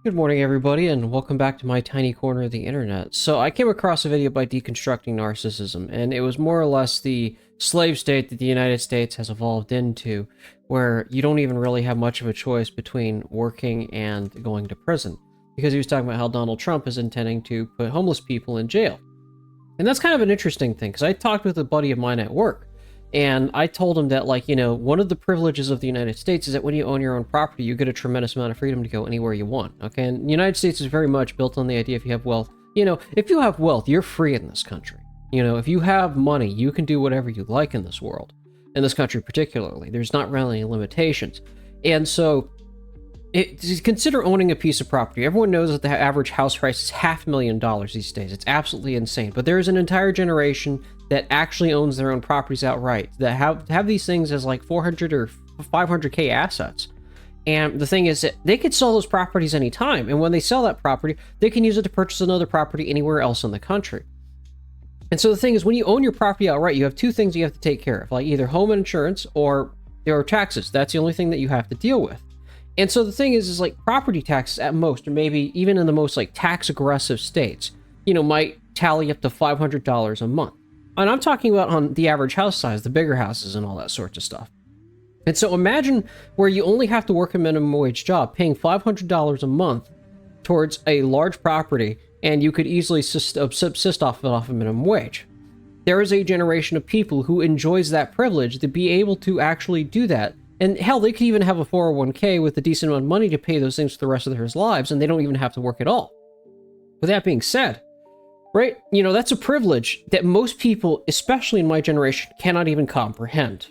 Good morning, everybody, and welcome back to my tiny corner of the internet. So I came across a video by Deconstructing Narcissism, and it was more or less the slave state that the United States has evolved into, where you don't even really have much of a choice between working and going to prison. Because he was talking about how Donald Trump is intending to put homeless people in jail. And that's kind of an interesting thing, because I talked with a buddy of mine at work, and I told him that, one of the privileges of the United States is that when you own your own property, you get a tremendous amount of freedom to go anywhere you want, okay? And the United States is very much built on the idea if you have wealth, if you have wealth, you're free in this country. If you have money, you can do whatever you like in this world, in this country particularly. There's not really any limitations. And so, consider owning a piece of property. Everyone knows that the average house price is $500,000 these days. It's absolutely insane. But there is an entire generation that actually owns their own properties outright, that have these things as like 400 or 500k assets. And the thing is that they could sell those properties anytime. And when they sell that property, they can use it to purchase another property anywhere else in the country. And so the thing is, when you own your property outright, you have two things you have to take care of, like either home insurance or taxes. That's the only thing that you have to deal with. And so the thing is like property taxes at most, or maybe even in the most like tax aggressive states, might tally up to $500 a month. And I'm talking about on the average house size, the bigger houses and all that sorts of stuff. And so imagine where you only have to work a minimum wage job, paying $500 a month towards a large property, and you could easily subsist off a minimum wage. There is a generation of people who enjoys that privilege to be able to actually do that. And hell, they could even have a 401k with a decent amount of money to pay those things for the rest of their lives, and they don't even have to work at all. With that being said, right, that's a privilege that most people, especially in my generation, cannot even comprehend.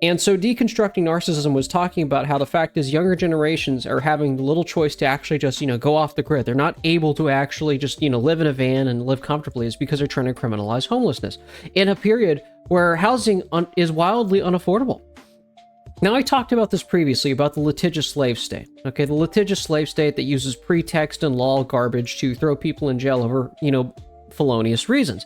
And so Deconstructing Narcissism was talking about how the fact is younger generations are having little choice to actually just, go off the grid. They're not able to actually just, live in a van and live comfortably. It's because they're trying to criminalize homelessness in a period where housing is wildly unaffordable. Now, I talked about this previously, about the litigious slave state, okay? The litigious slave state that uses pretext and law garbage to throw people in jail over, felonious reasons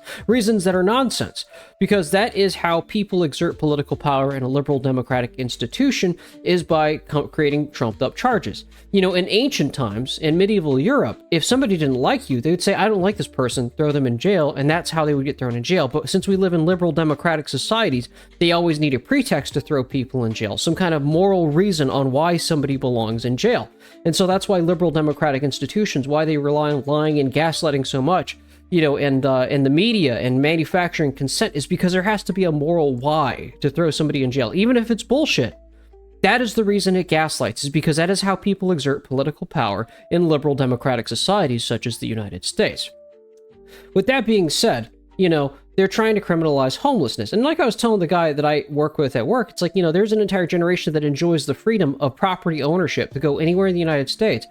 that are nonsense, because that is how people exert political power in a liberal democratic institution, is by creating trumped up charges. In ancient times, in medieval Europe, if somebody didn't like you, they would say, I don't like this person, throw them in jail, and that's how they would get thrown in jail. But since we live in liberal democratic societies, they always need a pretext to throw people in jail, some kind of moral reason on why somebody belongs in jail. And so that's why liberal democratic institutions, why they rely on lying and gaslighting so much, and the media and manufacturing consent, is because there has to be a moral why to throw somebody in jail, even if it's bullshit. That is the reason it gaslights, is because that is how people exert political power in liberal democratic societies such as the United States. With that being said, they're trying to criminalize homelessness. And like I was telling the guy that I work with at work, it's like, there's an entire generation that enjoys the freedom of property ownership to go anywhere in the United States,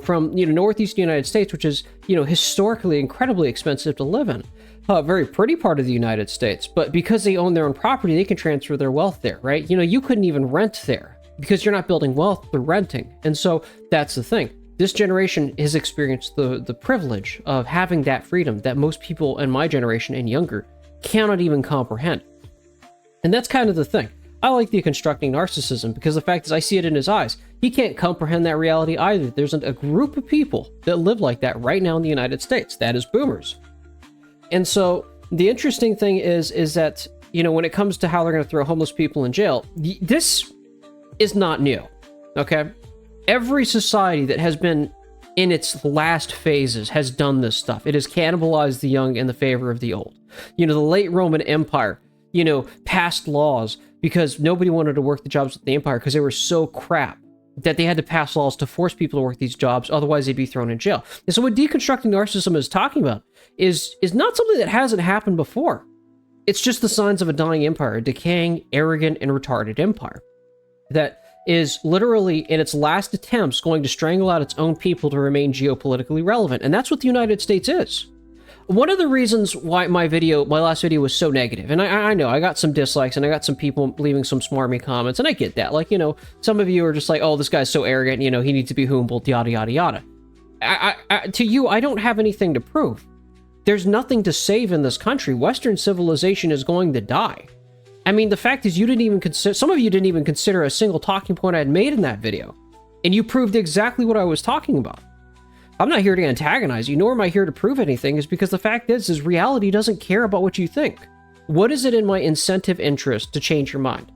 from, northeast United States, which is, historically incredibly expensive to live in. A very pretty part of the United States, but because they own their own property, they can transfer their wealth there, right? You couldn't even rent there because you're not building wealth, they're renting. And so that's the thing. This generation has experienced the privilege of having that freedom that most people in my generation and younger cannot even comprehend. And that's kind of the thing. I like Deconstructing Narcissism because the fact is I see it in his eyes. He can't comprehend that reality either. There's a group of people that live like that right now in the United States. That is boomers. And so the interesting thing is that, when it comes to how they're going to throw homeless people in jail, this is not new, okay? Every society that has been in its last phases has done this stuff. It has cannibalized the young in the favor of the old. The late Roman Empire, passed laws because nobody wanted to work the jobs of the empire because they were so crap that they had to pass laws to force people to work these jobs, otherwise they'd be thrown in jail. And so what Deconstructing Narcissism is talking about is not something that hasn't happened before. It's just the signs of a dying empire, a decaying, arrogant, and retarded empire that is literally in its last attempts going to strangle out its own people to remain geopolitically relevant. And that's what the United States is. One of the reasons why my last video was so negative, and I know I got some dislikes and I got some people leaving some smarmy comments, and I get that. Some of you are just like, oh, this guy's so arrogant, he needs to be humbled, yada, yada, yada. To you, I don't have anything to prove. There's nothing to save in this country. Western civilization is going to die. I mean, the fact is some of you didn't even consider a single talking point I had made in that video. And you proved exactly what I was talking about. I'm not here to antagonize you, nor am I here to prove anything, is because the fact is reality doesn't care about what you think. What is it in my incentive interest to change your mind?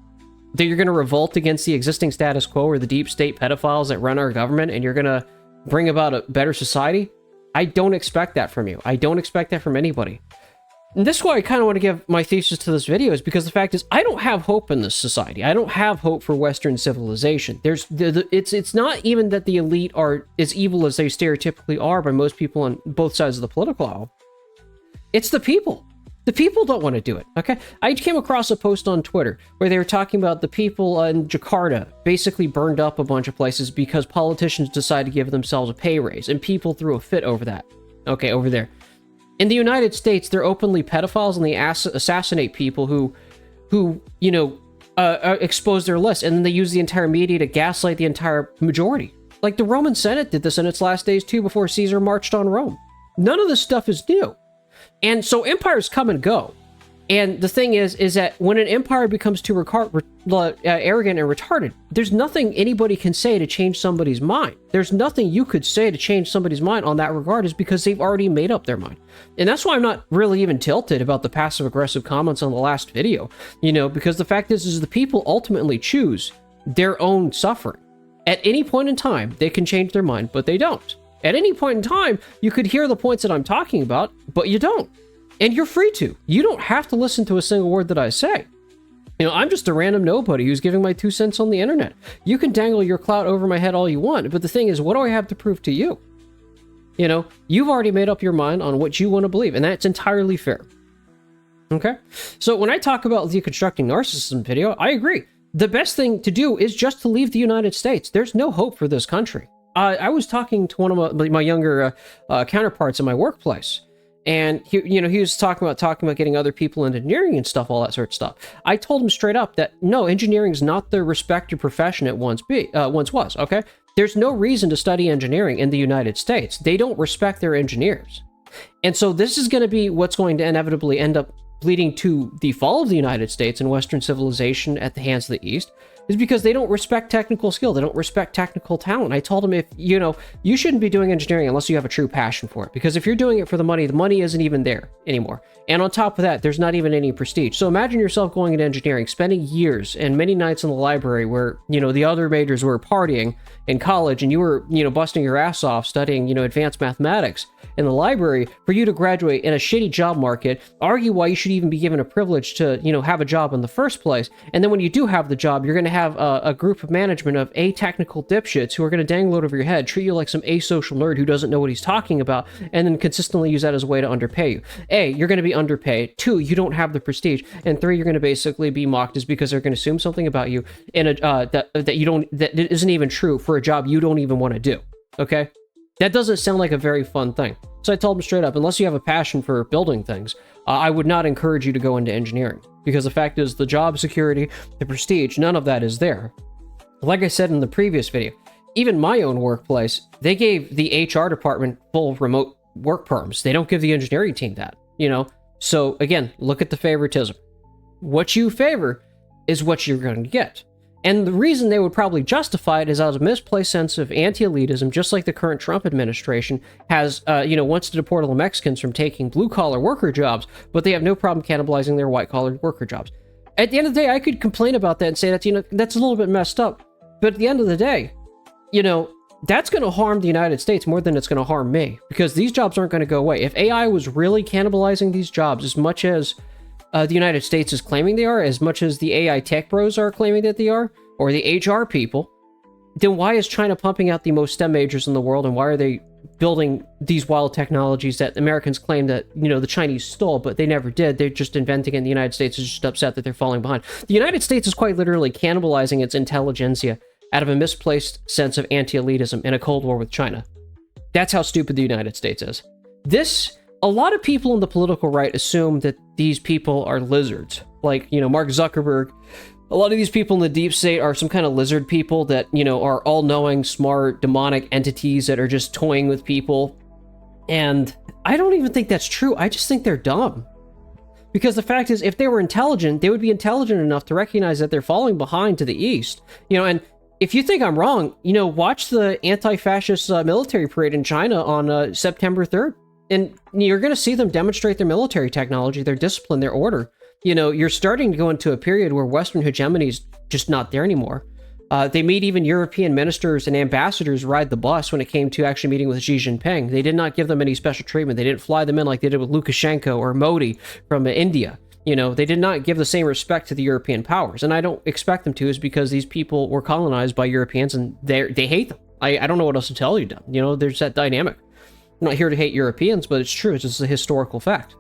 That you're going to revolt against the existing status quo or the deep state pedophiles that run our government and you're going to bring about a better society? I don't expect that from you. I don't expect that from anybody. And this is why I kind of want to give my thesis to this video, is because the fact is I don't have hope in this society. I don't have hope for Western civilization. It's not even that the elite are as evil as they stereotypically are by most people on both sides of the political aisle. It's the people. The people don't want to do it, okay? I came across a post on Twitter where they were talking about the people in Jakarta basically burned up a bunch of places because politicians decided to give themselves a pay raise, and people threw a fit over that, okay, over there. In the United States, they're openly pedophiles and they assassinate people who you know, expose their list, and then they use the entire media to gaslight the entire majority. Like the Roman Senate did this in its last days too, before Caesar marched on Rome. None of this stuff is new. And so empires come and go. And the thing is that when an empire becomes too arrogant and retarded, there's nothing anybody can say to change somebody's mind. There's nothing you could say to change somebody's mind on that regard, is because they've already made up their mind. And that's why I'm not really even tilted about the passive-aggressive comments on the last video, you know, because the fact is the people ultimately choose their own suffering. At any point in time, they can change their mind, but they don't. At any point in time, you could hear the points that I'm talking about, but you don't. And you're free to. You don't have to listen to a single word that I say. You know, I'm just a random nobody who's giving my 2 cents on the internet. You can dangle your clout over my head all you want, but the thing is, what do I have to prove to you? You know, you've already made up your mind on what you want to believe, and that's entirely fair. Okay? So when I talk about deconstructing narcissism video, I agree. The best thing to do is just to leave the United States. There's no hope for this country. I was talking to one of my younger counterparts in my workplace, and he was talking about getting other people into engineering and stuff, all that sort of stuff. I told him straight up that no, engineering is not the respected profession it once was. Okay, there's no reason to study engineering in the United States. They don't respect their engineers, and so this is going to be what's going to inevitably end up leading to the fall of the United States and Western civilization at the hands of the East, is because they don't respect technical skill. They don't respect technical talent. I told him, if you shouldn't be doing engineering unless you have a true passion for it, because if you're doing it for the money isn't even there anymore. And on top of that, there's not even any prestige. So imagine yourself going into engineering, spending years and many nights in the library where, the other majors were partying in college and you were, busting your ass off studying, advanced mathematics in the library, for you to graduate in a shitty job market, argue why you should even be given a privilege to, have a job in the first place. And then when you do have the job, you're going to have a group of management of technical dipshits who are going to dangle it over your head, treat you like some asocial nerd who doesn't know what he's talking about, and then consistently use that as a way to underpay you. A, you're going to be underpaid. 2, you don't have the prestige. And 3, you're going to basically be mocked, is because they're going to assume something about you in that isn't even true for a job you don't even want to do. Okay? That doesn't sound like a very fun thing. So I told him straight up, unless you have a passion for building things, I would not encourage you to go into engineering, because the fact is the job security, the prestige, none of that is there. Like I said in the previous video, even my own workplace, they gave the HR department full remote work perms. They don't give the engineering team that, So again, look at the favoritism. What you favor is what you're going to get. And the reason they would probably justify it is out of a misplaced sense of anti-elitism, just like the current Trump administration has, wants to deport all the Mexicans from taking blue-collar worker jobs, but they have no problem cannibalizing their white-collar worker jobs. At the end of the day, I could complain about that and say that, that's a little bit messed up. But at the end of the day, that's going to harm the United States more than it's going to harm me, because these jobs aren't going to go away. If AI was really cannibalizing these jobs as much as the United States is claiming they are, as much as the AI tech bros are claiming that they are, or the HR people, then why is China pumping out the most STEM majors in the world, and why are they building these wild technologies that Americans claim that, the Chinese stole, but they never did? They're just inventing it, and the United States is just upset that they're falling behind. The United States is quite literally cannibalizing its intelligentsia out of a misplaced sense of anti-elitism in a Cold War with China. That's how stupid the United States is. A lot of people in the political right assume that these people are lizards. Like, Mark Zuckerberg. A lot of these people in the deep state are some kind of lizard people that, are all-knowing, smart, demonic entities that are just toying with people. And I don't even think that's true. I just think they're dumb. Because the fact is, if they were intelligent, they would be intelligent enough to recognize that they're falling behind to the East. And if you think I'm wrong, you know, watch the anti-fascist military parade in China on September 3rd. And you're going to see them demonstrate their military technology, their discipline, their order. You know, you're starting to go into a period where Western hegemony is just not there anymore. They made even European ministers and ambassadors ride the bus when it came to actually meeting with Xi Jinping. They did not give them any special treatment. They didn't fly them in like they did with Lukashenko or Modi from India. You know, they did not give the same respect to the European powers. And I don't expect them to, is because these people were colonized by Europeans and they hate them. I don't know what else to tell you. You know, there's that dynamic. I'm not here to hate Europeans, but it's true. It's just a historical fact.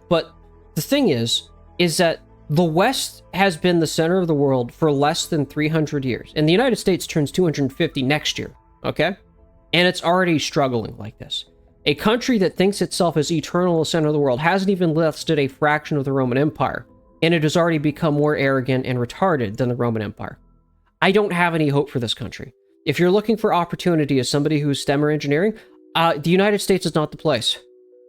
But the thing is that the West has been the center of the world for less than 300 years. And the United States turns 250 next year, okay? And it's already struggling like this. A country that thinks itself as eternal center of the world hasn't even lasted a fraction of the Roman Empire, and it has already become more arrogant and retarded than the Roman Empire. I don't have any hope for this country. If you're looking for opportunity as somebody who's STEM or engineering, the United States is not the place.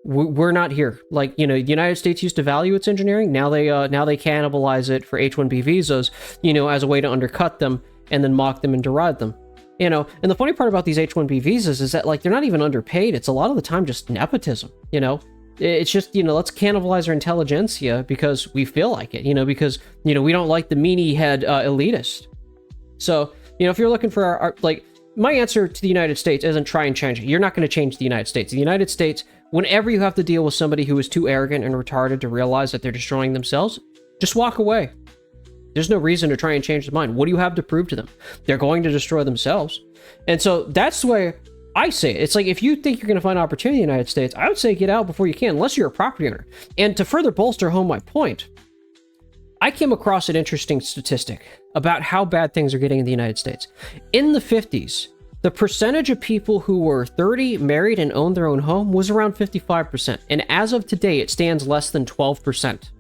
We're not here. Like, you know, the United States used to value its engineering. Now they cannibalize it for H-1B visas, you know, as a way to undercut them and then mock them and deride them. You know, and the funny part about these H-1B visas is that, like, they're not even underpaid. It's a lot of the time just nepotism, you know? It's just, you know, let's cannibalize our intelligentsia because we feel like it, you know, because, you know, we don't like the meanie head elitist. So, you know, if you're looking for our like, my answer to the United States isn't try and change it. You're not going to change the United States. The United States, whenever you have to deal with somebody who is too arrogant and retarded to realize that they're destroying themselves, just walk away. There's no reason to try and change their mind. What do you have to prove to them? They're going to destroy themselves. And so that's the way I say it. It's like, if you think you're going to find opportunity in the United States, I would say get out before you can, unless you're a property owner. And to further bolster home my point, I came across an interesting statistic about how bad things are getting in the United States. In the 50s, the percentage of people who were 30, married, and owned their own home was around 55%. And as of today, it stands less than 12%.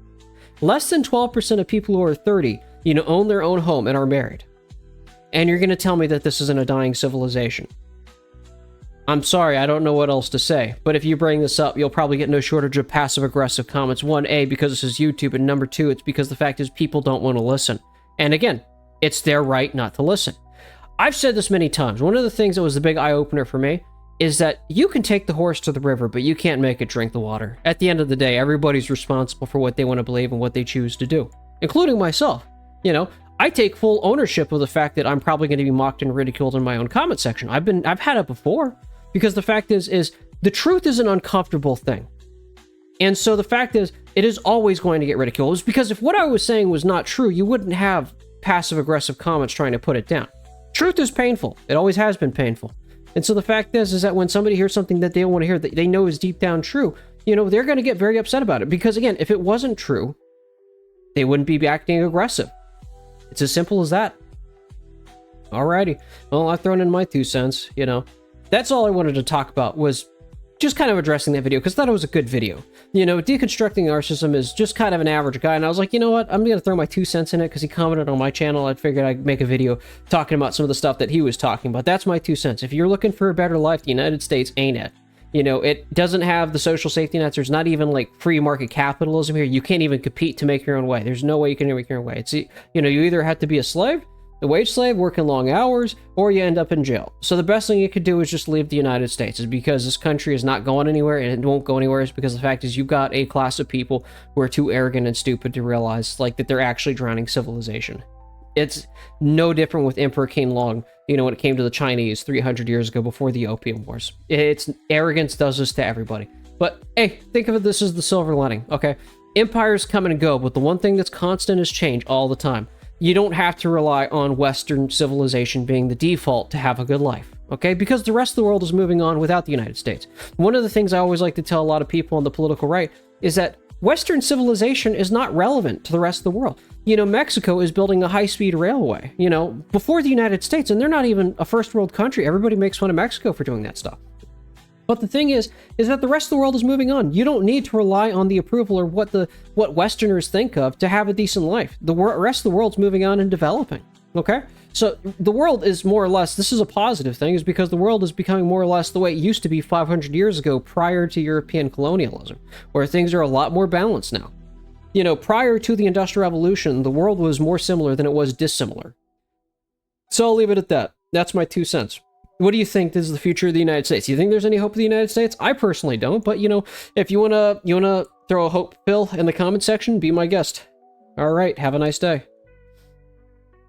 Less than 12% of people who are 30, you know, own their own home and are married. And you're going to tell me that this isn't a dying civilization. I'm sorry, I don't know what else to say. But if you bring this up, you'll probably get no shortage of passive-aggressive comments. One, A, because this is YouTube, and number two, it's because the fact is people don't want to listen. And again, it's their right not to listen. I've said this many times. One of the things that was the big eye-opener for me is that you can take the horse to the river, but you can't make it drink the water. At the end of the day, everybody's responsible for what they want to believe and what they choose to do, including myself. You know, I take full ownership of the fact that I'm probably going to be mocked and ridiculed in my own comment section. I've had it before, because the fact is the truth is an uncomfortable thing. And so the fact is, it is always going to get ridiculed. It's because if what I was saying was not true, you wouldn't have passive-aggressive comments trying to put it down. Truth is painful. It always has been painful. And so the fact is that when somebody hears something that they don't want to hear, that they know is deep down true, you know, they're going to get very upset about it. Because again, if it wasn't true, they wouldn't be acting aggressive. It's as simple as that. Alrighty. Well, I've thrown in my 2 cents, you know. That's all I wanted to talk about, was just kind of addressing that video, because I thought it was a good video. You know, Deconstructing Narcissism is just kind of an average guy, and I was like, you know what, I'm going to throw my 2 cents in it, because he commented on my channel. I figured I'd make a video talking about some of the stuff that he was talking about. That's my 2 cents. If you're looking for a better life, the United States ain't it. You know, it doesn't have the social safety nets. There's not even, like, free market capitalism here. You can't even compete to make your own way. There's no way you can make your own way. It's, you know, you either have to be a slave, a wage slave, working long hours, or you end up in jail. So the best thing you could do is just leave the United States, is because this country is not going anywhere, and it won't go anywhere, is because the fact is you've got a class of people who are too arrogant and stupid to realize, like, that they're actually drowning civilization. It's no different with Emperor King Long, you know, when it came to the Chinese 300 years ago before the Opium Wars. It's arrogance does this to everybody. But hey, think of it, this is the silver lining, okay? Empires come and go, but the one thing that's constant is change all the time. You don't have to rely on Western civilization being the default to have a good life, okay? Because the rest of the world is moving on without the United States. One of the things I always like to tell a lot of people on the political right is that Western civilization is not relevant to the rest of the world. You know, Mexico is building a high-speed railway, you know, before the United States, and they're not even a first world country. Everybody makes fun of Mexico for doing that stuff. But the thing is that the rest of the world is moving on. You don't need to rely on the approval or what Westerners think of to have a decent life. The rest of the world's moving on and developing, okay? So the world is more or less, this is a positive thing, is because the world is becoming more or less the way it used to be 500 years ago prior to European colonialism, where things are a lot more balanced now. You know, prior to the Industrial Revolution, the world was more similar than it was dissimilar. So I'll leave it at that. That's my 2 cents. What do you think is the future of the United States? Do you think there's any hope for the United States? I personally don't, but you know, if you wanna throw a hope pill in the comment section, be my guest. All right, have a nice day.